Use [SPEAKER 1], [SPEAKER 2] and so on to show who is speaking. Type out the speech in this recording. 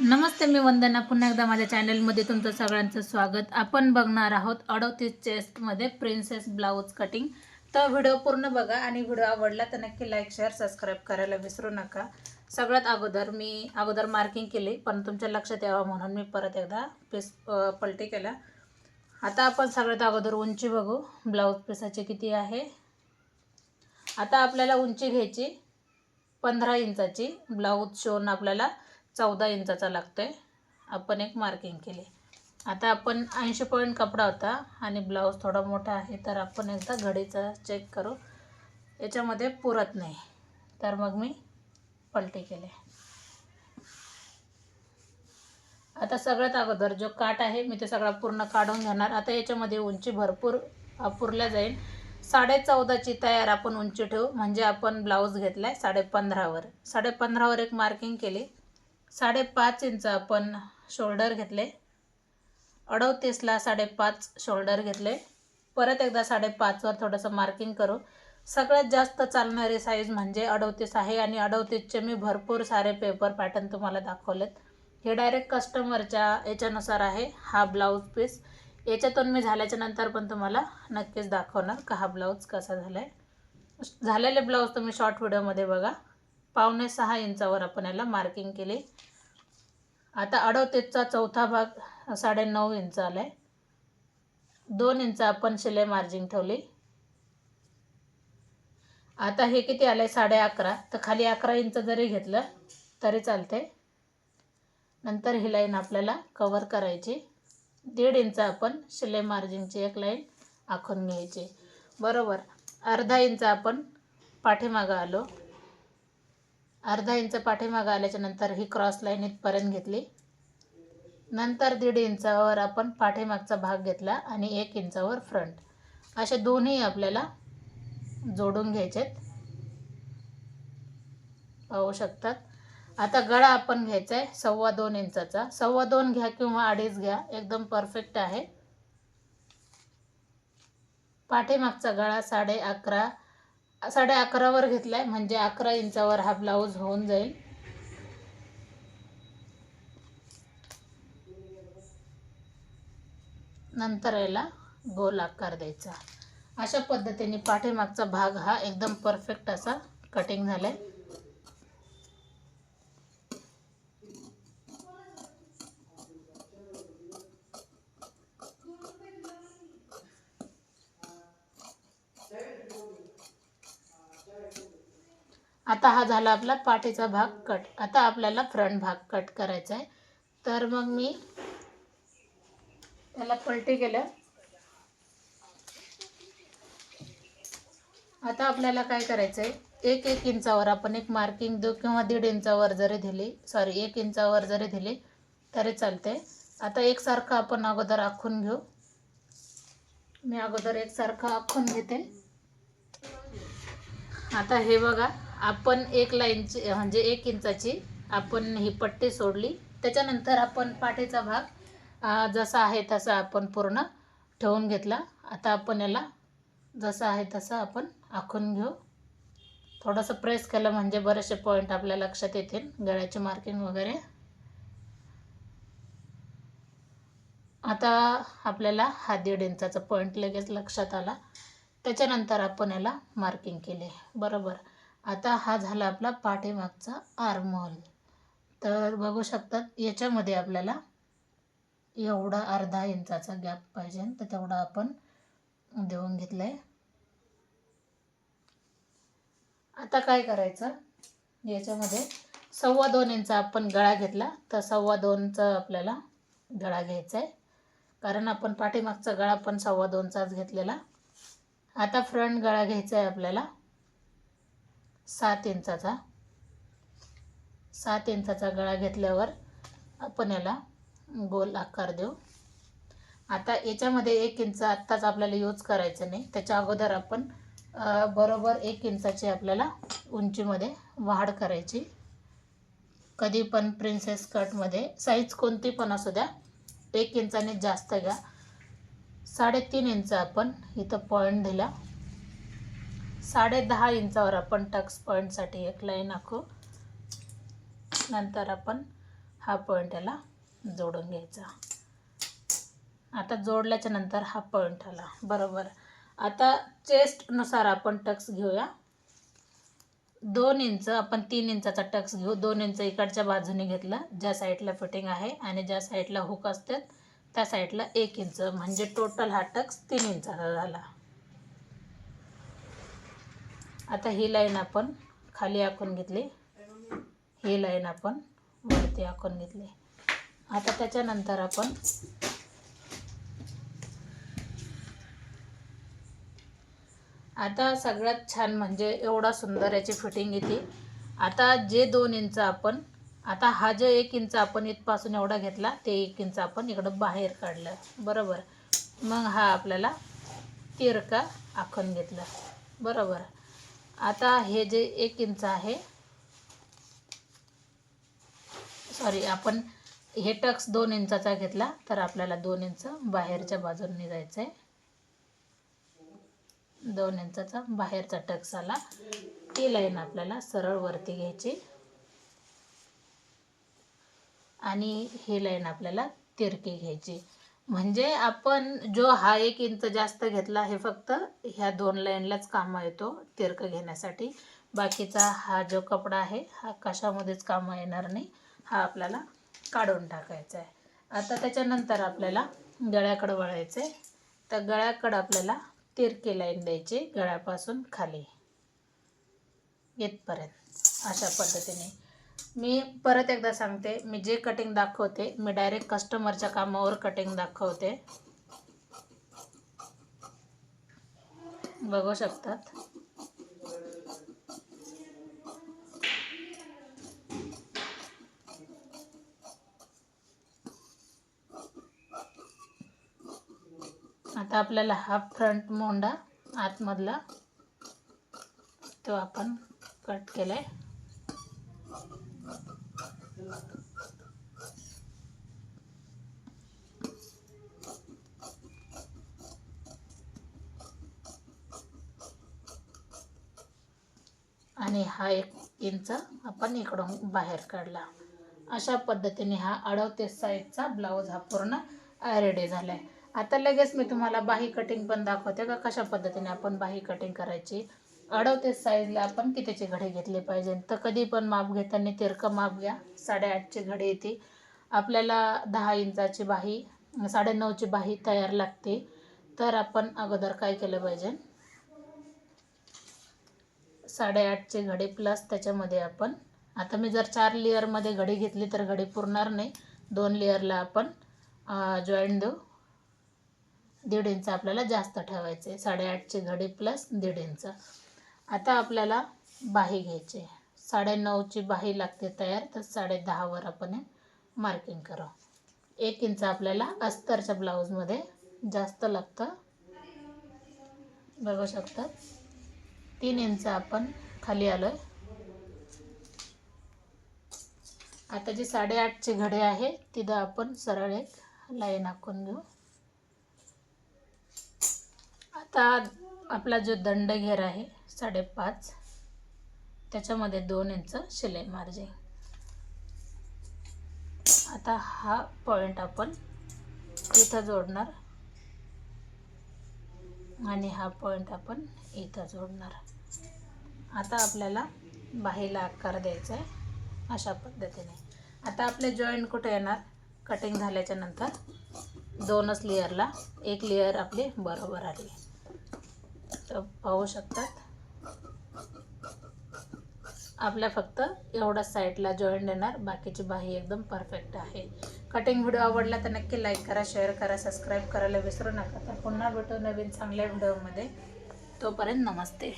[SPEAKER 1] नमस्ते, मी वंदना. पुन्हा एकदा माझ्या चॅनलमध्ये तुमचं सगळ्यांचं स्वागत. आपण बघणार आहोत 38 चेस्टमध्ये प्रिन्सेस ब्लाऊज कटिंग. तर व्हिडिओ पूर्ण बघा आणि व्हिडिओ आवडला तर नक्की लाईक शेअर सबस्क्राईब करायला विसरू नका. सगळ्यात अगोदर मी मार्किंग केली, पण तुमच्या लक्षात यावं म्हणून मी परत एकदा पीस पलटी केला. आता आपण सगळ्यात अगोदर उंची बघू. ब्लाऊज पीसाची किती आहे. आता आपल्याला उंची घ्यायची 15 इंचाची. ब्लाऊज शिवून आपल्याला 14 इंचाचा लागतोय. आपण एक मार्किंग केली. आता आपण 80 पॉईंट कपडा होता आणि ब्लाऊज थोडा मोठा आहे, तर आपण एकदा घडीचा चेक करू. याच्यामध्ये पुरत नाही, तर मग मी पलटी केले. आता सगळ्यात अगोदर जो काट आहे मी ते सगळा पूर्ण काढून घेणार. आता याच्यामध्ये उंची भरपूर पुरल्या जाईल. 14.5ची तयार आपण उंची ठेवू, म्हणजे आपण ब्लाऊज घेतलाय 15.5वर. 15.5वर एक मार्किंग केली. 5.5 इंच आपण शोल्डर घेतले. 38ला 5.5 शोल्डर घेतले. परत एकदा 5.5वर थोडंसं मार्किंग करू. सगळ्यात जास्त चालणारी साईज म्हणजे 38 आहे आणि 38चे मी भरपूर सारे पेपर पॅटर्न तुम्हाला दाखवलेत. हे डायरेक्ट कस्टमरच्या याच्यानुसार आहे. हा ब्लाऊज पीस याच्यातून मी झाल्याच्या नंतर पण तुम्हाला नक्कीच दाखवणार का हा ब्लाऊज कसा झाला आहे. झालेले ब्लाऊज तुम्ही शॉर्ट व्हिडिओमध्ये बघा. 5.25 इंचावर आपण याला मार्किंग केली. आता 38चा चौथा भाग 9.5 इंच आला आहे. 2 इंच आपण शिलाई मार्जिन ठेवली. आता हे किती आलं आहे 11.5. तर खाली 11 इंच जरी घेतलं तरी चालते. नंतर ही लाईन आपल्याला कवर करायची. 1.5 इंच आपण शिलाई मार्जिनची एक लाईन आखून घ्यायची. बरोबर अर्धा इंच आपण पाठीमागं आलो. अर्धा इंच पाठीमागं आल्याच्या नंतर ही क्रॉस लाईन इथपर्यंत घेतली. नंतर 1.5 इंचावर आपण पाठीमागचा भाग घेतला आणि 1 इंचावर फ्रंट. असे दोन्ही आपल्याला जोडून घ्यायचेत, पाहू शकतात. आता गळा आपण घ्यायचा आहे 2.25 इंचाचा. 2.25 घ्या किंवा 2.5 घ्या, एकदम परफेक्ट आहे. पाठीमागचा गळा 11.5वर घेतलाय, म्हणजे 11 इंचावर हा ब्लाऊज होऊन जाईल. नंतर याला गोल आकार द्यायचा. अशा पद्धतीने पाठीमागचा भाग हा एकदम परफेक्ट असा कटिंग झालाय. आता हा झाला आपला पाठीचा भाग कट. आता आपल्याला फ्रंट भाग कट करायचा आहे. तर मग मी त्याला पलटी केलं. आता आपल्याला काय करायचं आहे, 1 इंचावर आपण एक मार्किंग देऊ किंवा 1.5 इंचावर जरी दिली, 1 इंचावर जरी दिली तरी चालते. आता एकसारखं आपण अगोदर आखून घेऊ. मी अगोदर एकसारखं आखून घेते. आता हे बघा, आपण एक लाईनची म्हणजे 1 इंचाची आपण ही पट्टी सोडली. त्याच्यानंतर आपण पाठीचा भाग जसा आहे तसा आपण पूर्ण ठेवून घेतला. आता आपण याला जसं आहे तसं आपण आखून घेऊ. थोडंसं प्रेस केलं म्हणजे बरेचसे पॉईंट आपल्या लक्षात येतील, गळ्याची मार्किंग वगैरे. आता आपल्याला हा 1.5 इंचाचा पॉईंट लगेच लक्षात आला. त्याच्यानंतर आपण याला मार्किंग केले. बरोबर आता हा झाला आपला पाठीमागचा आर्म होल. तर बघू शकतात याच्यामध्ये आपल्याला एवढा अर्धा इंचाचा गॅप पाहिजे, तर तेवढा आपण देऊन घेतलाय. आता काय करायचं, याच्यामध्ये 2.25 इंच आपण गळा घेतला, तर 2.25चा आपल्याला गळा घ्यायचा आहे, कारण आपण पाठीमागचा गळा पण 2.25चाच घेतलेला. आता फ्रंट गळा घ्यायचा आहे आपल्याला 7 इंचाचा. 7 इंचाचा गळा घेतल्यावर आपण याला गोल आकार देऊ. आता याच्यामध्ये 1 इंच आत्ताच आपल्याला यूज करायचं नाही, त्याच्या अगोदर आपण बरोबर 1 इंचाची आपल्याला उंचीमध्ये वाढ करायची. कधी पण प्रिन्सेस कटमध्ये साईज कोणती पण असू द्या, 1 इंचाने जास्त घ्या. 3.5 इंच आपण इथं पॉईंट दिला. 10.5 इंचावर आपण टक्स पॉईंटसाठी एक लाईन आखू. नंतर आपण हा पॉईंट याला जोडून घ्यायचा. आता जोडल्याच्या नंतर हा पॉईंट आला बरोबर. आता चेस्टनुसार आपण टक्स घेऊया. 2 इंच आपण 3 इंचाचा टक्स घेऊ. 2 इंच इकडच्या बाजूने घेतलं ज्या साईडला फिटिंग आहे, आणि ज्या साईडला हुक असतात त्या साईडला 1 इंच, म्हणजे टोटल हा टक्स 3 इंचाचा झाला. आता ही लाईन आपण खाली आखून घेतली, ही लाईन आपण वरती आखून घेतली. आता त्याच्यानंतर आपण आता सगळ्यात छान म्हणजे एवढा सुंदर याची फिटिंग येते. आता जे 2 इंच आपण, आता हा जो 1 इंच आपण इथपासून एवढा घेतला ते 1 इंच आपण इकडं बाहेर काढलं बरोबर. मग हा आपल्याला तिरका आखून घेतला बरोबर. आता हे जे 1 इंच आहे, सॉरी आपण हे टक्स 2 इंचाचा घेतला तर आपल्याला 2 इंच बाहेरच्या बाजूने जायचं आहे. 2 इंचाचा बाहेरचा टक्स आला. ती लाईन आपल्याला सरळ वरती घ्यायची आणि ही लाईन आपल्याला तिरकी घ्यायची. म्हणजे आपण जो हा 1 इंच जास्त घेतला हे फक्त ह्या 2 लाईनलाच कामा येतो तिरकं घेण्यासाठी. बाकीचा हा जो कपडा आहे हा कशामध्येच कामा येणार नाही, हा आपल्याला काढून टाकायचा आहे. आता त्याच्यानंतर आपल्याला गळ्याकडं वळायचं आहे. तर गळ्याकडं आपल्याला तिरकी लाईन द्यायची गळ्यापासून खाली इथपर्यंत अशा पद्धतीने. मी परत एकदा सांगते, मी जे कटिंग दाखवते मी डायरेक्ट कस्टमरच्या कामावर कटिंग दाखवते. बघू शकतात. आता आपल्याला हा फ्रंट मोंडा आतमधला तो आपण कट केलाय. आणि हा 1 इंच आपण इकडून बाहेर काढला. अशा पद्धतीने हा 38 साईजचा ब्लाऊज हा पूर्ण रेडी झाला आहे. आता लगेच मी तुम्हाला बाही कटिंग पण दाखवते का कशा पद्धतीने आपण बाही कटिंग करायची. 38 साईजला आपण कितीची घडी घेतली पाहिजे. तर कधी पण माप घेताना तिरकं माप घ्या. 8.5ची घडी येते आपल्याला. 10 इंचाची बाही 9.5ची बाही तयार लागते. तर आपण अगोदर काय केलं पाहिजे, 8.5ची घडी प्लस त्याच्यामध्ये आपण, आता मी जर 4 लेअरमध्ये घडी घेतली तर घडी पुरणार नाही. 2 लेअरला आपण जॉईंट देऊ. 1.5 इंच आपल्याला जास्त ठेवायचे. 8.5ची घडी प्लस 1.5 इंच. आता आपल्याला बाही घ्यायची. 9.5ची बाही लागते तयार, तर 10.5 वर आपण मार्किंग करू. 1 इंच आपल्याला अस्तरच्या ब्लाऊजमध्ये जास्त लागतं बघू शकता. 3 इंच आपण खाली आलोय. आता जी 8.5ची घडी आहे तिथं आपण सरळ एक लाईन आखून घेऊ. आता आपला जो दंड घेर आहे 5.5, त्याच्यामध्ये 2 इंच शिलाई मार्जिन. आता हा पॉईंट आपण इथं जोडणार आणि हा पॉईंट आपण इथं जोडणार. आता आपल्याला बाहीला आकार द्यायचा आहे अशा पद्धतीने. आता आपले जॉईंट कुठे येणार, कटिंग झाल्याच्या नंतर 2च लेअरला 1 लेअर आपली बरोबर आली. तर पाहू शकतात आपल्या फक्त एवढ्याच साईडला जॉईंट येणार, बाकीची बाही एकदम परफेक्ट आहे. कटिंग व्हिडिओ आवडला तर नक्की लाईक करा, शेअर करा, सबस्क्राईब करायला विसरू नका. तर पुन्हा भेटू नवीन चांगल्या व्हिडिओमध्ये. तोपर्यंत नमस्ते.